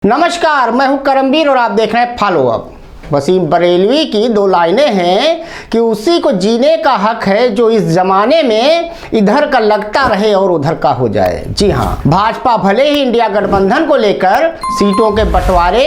नमस्कार, मैं हूं करमवीर और आप देख रहे हैं फॉलो अप। वसीम बरेलवी की दो लाइनें हैं कि उसी को जीने का हक है जो इस जमाने में इधर का लगता रहे और उधर का हो जाए। जी हां, भाजपा भले ही इंडिया गठबंधन को लेकर सीटों के बंटवारे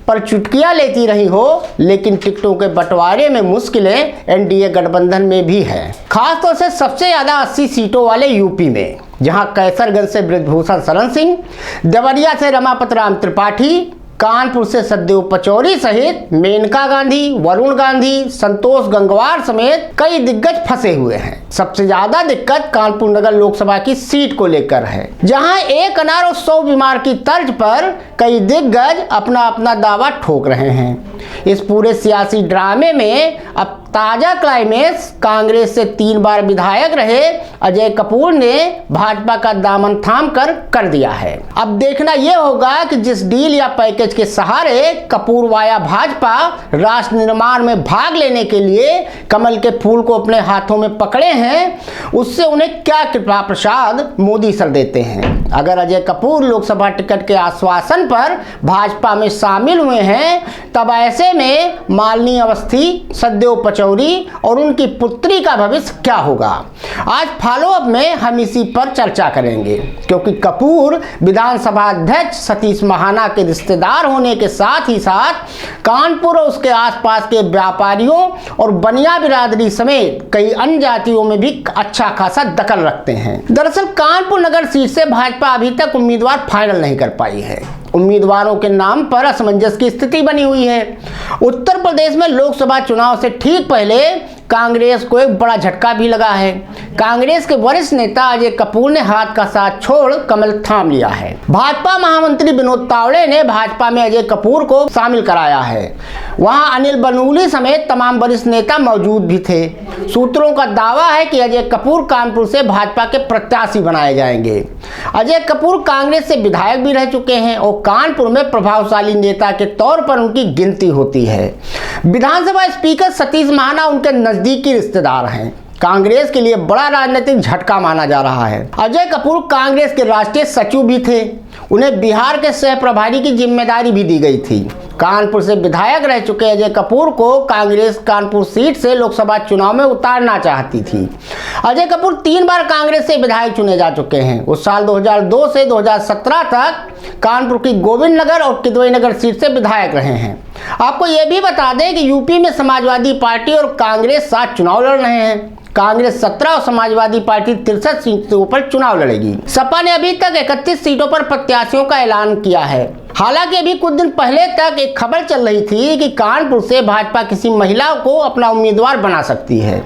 पर चुटकियां लेती रही हो, लेकिन टिकटों के बंटवारे में मुश्किलें एनडीए गठबंधन में भी है। खासतौर से सबसे ज्यादा 80 सीटों वाले यूपी में, जहां कैसरगंज से बृजभूषण शरण सिंह, देवरिया से रमापत राम त्रिपाठी, कानपुर से सतदेव पचौरी सहित मेनका गांधी, वरुण गांधी, संतोष गंगवार समेत कई दिग्गज फंसे हुए हैं। सबसे ज्यादा दिक्कत कानपुर नगर लोकसभा की सीट को लेकर है, जहां एक अनार और 100 बीमार की तर्ज पर कई दिग्गज अपना अपना दावा ठोक रहे हैं। इस पूरे सियासी ड्रामे में अब ताजा क्लाइमेक्स कांग्रेस से 3 बार विधायक रहे अजय कपूर ने भाजपा का दामन थाम कर दिया है। अब देखना यह होगा कि जिस डील या पैकेज के सहारे कपूर वाया भाजपा राष्ट्र निर्माण में भाग लेने के लिए कमल के फूल को अपने हाथों में पकड़े हैं, उससे उन्हें क्या कृपा प्रसाद मोदी सर देते हैं। अगर अजय कपूर लोकसभा टिकट के आश्वासन पर भाजपा में शामिल हुए हैं, तब ऐसे में मालिनी अवस्थी, सतदेव पचौरी और उनकी पुत्री का भविष्य क्या होगा। आज फॉलो अप में हम इसी पर चर्चा करेंगे, क्योंकि कपूर विधानसभा अध्यक्ष सतीश महाना के रिश्तेदार होने के साथ ही साथ कानपुर और उसके आसपास के व्यापारियों और बनिया बिरादरी समेत कई अन्य जातियों में भी अच्छा खासा दखल रखते हैं। दरअसल कानपुर नगर सीट से भाजपा अभी तक उम्मीदवार फाइनल नहीं कर पाई है। उम्मीदवारों के नाम पर असमंजस की स्थिति बनी हुई है। उत्तर प्रदेश में लोकसभा चुनाव से ठीक पहले कांग्रेस को एक बड़ा झटका भी लगा है। कांग्रेस के वरिष्ठ नेता अजय कपूर ने हाथ का साथ छोड़ कमल थाम लिया है। भाजपा महामंत्री विनोद तावड़े ने भाजपा में अजय कपूर को शामिल कराया है। वहां अनिल बनूली समेत तमाम वरिष्ठ नेता मौजूद भी थे। सूत्रों का दावा है कि अजय कपूर कानपुर से भाजपा के प्रत्याशी बनाए जाएंगे। अजय कपूर कांग्रेस से विधायक भी रह चुके हैं और कानपुर में प्रभावशाली नेता के तौर पर उनकी गिनती होती है। विधानसभा स्पीकर सतीश महाना उनके नजदीकी रिश्तेदार हैं। कांग्रेस के लिए बड़ा राजनीतिक झटका माना जा रहा है। अजय कपूर कांग्रेस के राष्ट्रीय सचिव भी थे। उन्हें बिहार के सह प्रभारी की जिम्मेदारी भी दी गई थी। कानपुर से विधायक रह चुके अजय कपूर को कांग्रेस कानपुर सीट से लोकसभा चुनाव में उतारना चाहती थी। अजय कपूर 3 बार कांग्रेस से विधायक चुने जा चुके हैं। उस साल 2002 से 2017 तक कानपुर की गोविंद नगर और किदवई नगर सीट से विधायक रहे हैं। आपको यह भी बता दें कि यूपी में समाजवादी पार्टी और कांग्रेस साथ चुनाव लड़ रहे हैं। कांग्रेस 17 और समाजवादी पार्टी 63 सीटों पर चुनाव लड़ेगी। सपा ने अभी तक 31 सीटों पर प्रत्याशियों का ऐलान किया है। हालांकि अभी कुछ दिन पहले तक एक खबर चल रही थी कि कानपुर से भाजपा किसी महिला को अपना उम्मीदवार बना सकती है,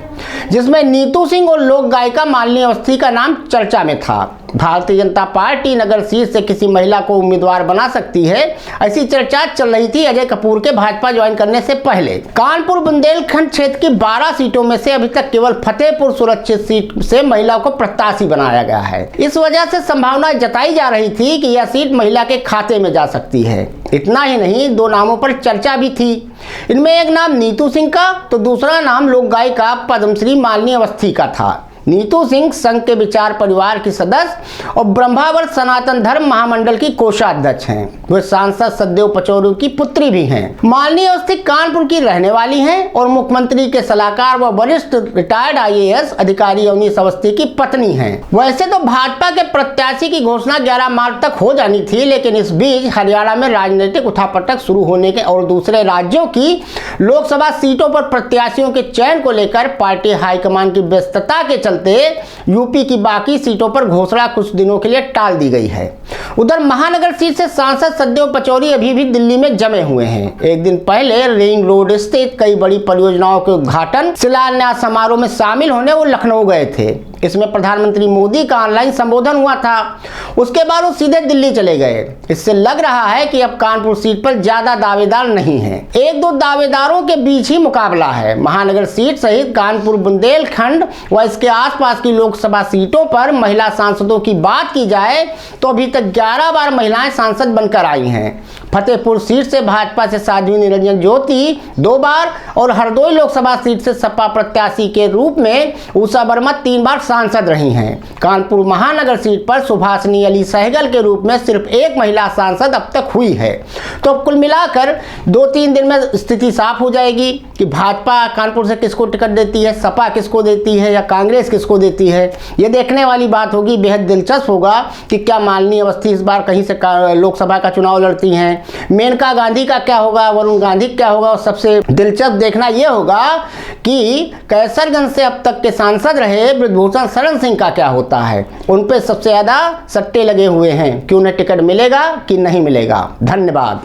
जिसमें नीतू सिंह और लोक गायिका मालिनी अवस्थी का नाम चर्चा में था। भारतीय जनता पार्टी नगर सीट से किसी महिला को उम्मीदवार बना सकती है, ऐसी चर्चा चल रही थी अजय कपूर के भाजपा ज्वाइन करने से पहले। कानपुर बुंदेलखंड क्षेत्र की 12 सीटों में से अभी तक केवल फतेहपुर सुरक्षित सीट से महिला को प्रत्याशी बनाया गया है। इस वजह से संभावना जताई जा रही थी कि यह सीट महिला के खाते में जा सकती है। इतना ही नहीं, 2 नामों पर चर्चा भी थी। इनमें एक नाम नीतू सिंह का तो दूसरा नाम लोक गायिका पद्मश्री मालिनी अवस्थी का था। नीतू सिंह संघ के विचार परिवार की सदस्य और ब्रह्मावर्त सनातन धर्म महामंडल की कोषाध्यक्ष हैं। वे सांसद सतदेव पचौरी की पुत्री भी हैं। मालिनी अवस्थी कानपुर की रहने वाली हैं और मुख्यमंत्री के सलाहकार व वरिष्ठ रिटायर्ड IAS अधिकारी अवनीश अवस्थी की पत्नी हैं। वैसे तो भाजपा के प्रत्याशी की घोषणा 11 मार्च तक हो जानी थी, लेकिन इस बीच हरियाणा में राजनीतिक उठापटक शुरू होने के और दूसरे राज्यों की लोकसभा सीटों पर प्रत्याशियों के चयन को लेकर पार्टी हाईकमान की व्यस्तता के यूपी की बाकी सीटों पर घोषणा कुछ दिनों के लिए टाल दी गई है। उधर महानगर सीट से सांसद सतदेव पचौरी अभी भी दिल्ली में जमे हुए हैं। एक दिन पहले रिंग रोड स्थित कई बड़ी परियोजनाओं के उद्घाटन शिलान्यास समारोह में शामिल होने वो लखनऊ गए थे। इसमें प्रधानमंत्री मोदी का ऑनलाइन संबोधन हुआ था। उसके बाद वो सीधे दिल्ली चले गए। इससे लग रहा है कि अब कानपुर सीट पर ज्यादा दावेदार नहीं हैं। 1-2 दावेदारों के बीच ही मुकाबला है। महानगर सीट सहित कानपुर बुंदेलखंड व इसके आसपास की लोकसभा सीटों पर महिला सांसदों की बात की जाए तो अभी तक 11 बार महिलाएं सांसद बनकर आई हैं। फतेहपुर सीट से भाजपा से साध्वी निरंजन ज्योति 2 बार और हरदोई लोकसभा सीट से सपा प्रत्याशी के रूप में उषा वर्मा 3 बार सांसद रही हैं। कानपुर महानगर सीट पर सुभाषिनी अली सहगल के रूप में सिर्फ 1 महिला सांसद अब तक हुई है। तो कुल मिलाकर 2-3 दिन में स्थिति साफ हो जाएगी कि भाजपा कानपुर से किसको टिकट देती है, सपा किसको देती है या कांग्रेस किसको देती है। ये देखने वाली बात होगी। बेहद दिलचस्प होगा कि क्या मालिनी अवस्थी इस बार कहीं से लोकसभा का चुनाव लड़ती हैं, मेनका गांधी का क्या होगा, वरुण गांधी क्या होगा। और सबसे दिलचस्प देखना यह होगा कि कैसरगंज से अब तक के सांसद रहे ब्रजभूषण शरण सिंह का क्या होता है। उन पे सबसे ज़्यादा सट्टे लगे हुए हैं कि उन्हें टिकट मिलेगा कि नहीं मिलेगा। धन्यवाद।